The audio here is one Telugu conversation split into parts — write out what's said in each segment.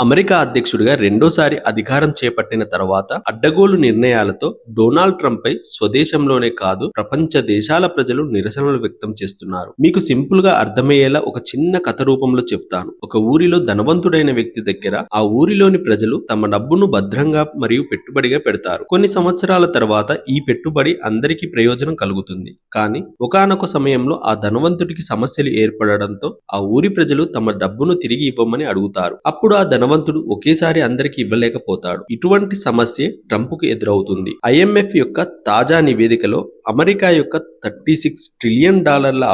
అమెరికా అధ్యక్షుడిగా రెండోసారి అధికారం చేపట్టిన తర్వాత అడ్డగోలు నిర్ణయాలతో డొనాల్డ్ ట్రంప్ పై స్వదేశంలోనే కాదు ప్రపంచ దేశాల ప్రజలు నిరసనలు వ్యక్తం చేస్తున్నారు. మీకు సింపుల్ గా అర్థమయ్యేలా ఒక చిన్న కథ రూపంలో చెప్తాను. ఒక ఊరిలో ధనవంతుడైన వ్యక్తి దగ్గర ఆ ఊరిలోని ప్రజలు తమ డబ్బును భద్రంగా మరియు పెట్టుబడిగా పెడతారు. కొన్ని సంవత్సరాల తర్వాత ఈ పెట్టుబడి అందరికీ ప్రయోజనం కలుగుతుంది. కానీ ఒకానొక సమయంలో ఆ ధనవంతుడికి సమస్యలు ఏర్పడడంతో ఆ ఊరి ప్రజలు తమ డబ్బును తిరిగి ఇవ్వమని అడుగుతారు. అప్పుడు ఆ ధనవంతుడు ఒకేసారి అందరికి ఇవ్వలేకపోతాడు. ఇటువంటి సమస్య ట్రంప్ కు ఎదురవుతుంది. IMF యొక్క తాజా నివేదికలో అమెరికా యొక్క $36 ట్రిలియన్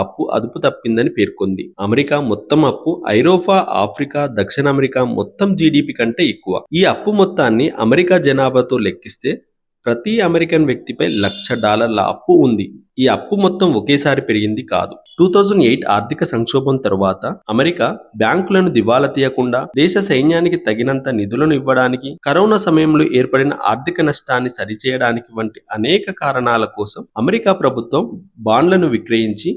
అప్పు అదుపు తప్పిందని పేర్కొంది. అమెరికా మొత్తం అప్పు ఐరోపా, ఆఫ్రికా, దక్షిణ అమెరికా మొత్తం GDP కంటే ఎక్కువ. ఈ అప్పు మొత్తాన్ని అమెరికా జనాభాతో లెక్కిస్తే ప్రతి అమెరికన్ వ్యక్తిపై $1,00,000 అప్పు ఉంది. ఈ అప్పు మొత్తం ఒకేసారి పెరిగింది కాదు. 2008 ఆర్థిక సంక్షోభం తరువాత అమెరికా బ్యాంకులను దివాలా తీయకుండా దేశ సైన్యానికి తగినంత నిధులను ఇవ్వడానికి, కరోనా సమయంలో ఏర్పడిన ఆర్థిక నష్టాన్ని సరిచేయడానికి వంటి అనేక కారణాల కోసం అమెరికా ప్రభుత్వం బాండ్లను విక్రయించి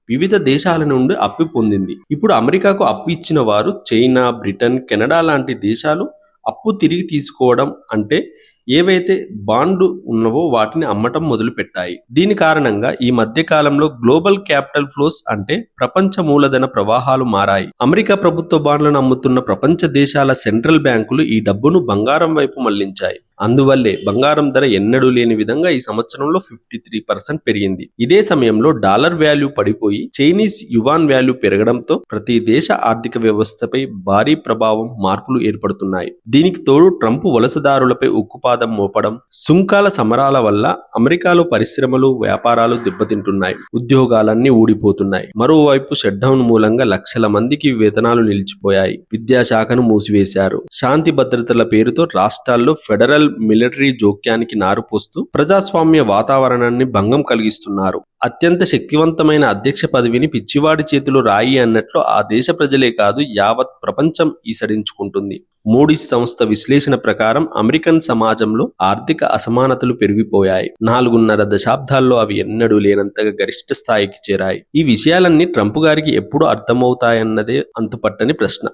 వివిధ దేశాల నుండి అప్పు పొందింది. ఇప్పుడు అమెరికాకు అప్పు ఇచ్చిన వారు చైనా, బ్రిటన్, కెనడా లాంటి దేశాలు అప్పు తిరిగి తీసుకోవడం అంటే ఏవైతే బాండ్లు ఉన్నవో వాటిని అమ్మటం మొదలుపెట్టాయి. దీని కారణంగా ఈ మధ్య కాలంలో గ్లోబల్ క్యాపిటల్ ఫ్లోస్ అంటే ప్రపంచ మూలధన ప్రవాహాలు మారాయి. అమెరికా ప్రభుత్వ బాండ్లను అమ్ముతున్న ప్రపంచ దేశాల సెంట్రల్ బ్యాంకులు ఈ డబ్బును బంగారం వైపు మళ్లించాయి. అందువల్లే బంగారం ధర ఎన్నడూ లేని విధంగా ఈ సంవత్సరంలో 53% పెరిగింది. ఇదే సమయంలో డాలర్ వాల్యూ పడిపోయి చైనీస్ యువాన్ వాల్యూ పెరగడంతో ప్రతి దేశ ఆర్థిక వ్యవస్థపై భారీ ప్రభావం, మార్పులు ఏర్పడుతున్నాయి. దీనికి తోడు ట్రంప్ వలసదారులపై ఉక్కుపాదం మోపడం, సుంకాల సమరాల వల్ల అమెరికాలో పరిశ్రమలు, వ్యాపారాలు దెబ్బతింటున్నాయి. ఉద్యోగాలన్నీ ఊడిపోతున్నాయి. మరోవైపు షట్డౌన్ మూలంగా లక్షల మందికి వేతనాలు నిలిచిపోయాయి. విద్యాశాఖను మూసివేశారు. శాంతి భద్రతల పేరుతో రాష్ట్రాల్లో ఫెడరల్ మిలిటరీ జోక్యానికి నారుపోస్తూ ప్రజాస్వామ్య వాతావరణాన్ని భంగం కలిగిస్తున్నారు. అత్యంత శక్తివంతమైన అధ్యక్ష పదవిని పిచ్చివాడి చేతిలో రాయి అన్నట్లు ఆ దేశ ప్రజలే కాదు యావత్ ప్రపంచం ఈసడించుకుంటుంది. మూడీస్ సంస్థ విశ్లేషణ ప్రకారం అమెరికన్ సమాజంలో ఆర్థిక అసమానతలు పెరిగిపోయాయి. 4.5 దశాబ్దాల్లో అవి ఎన్నడూ లేనంతగా గరిష్ట స్థాయికి చేరాయి. ఈ విషయాలన్నీ ట్రంప్ గారికి ఎప్పుడు అర్థమవుతాయన్నదే అంతుపట్టని ప్రశ్న.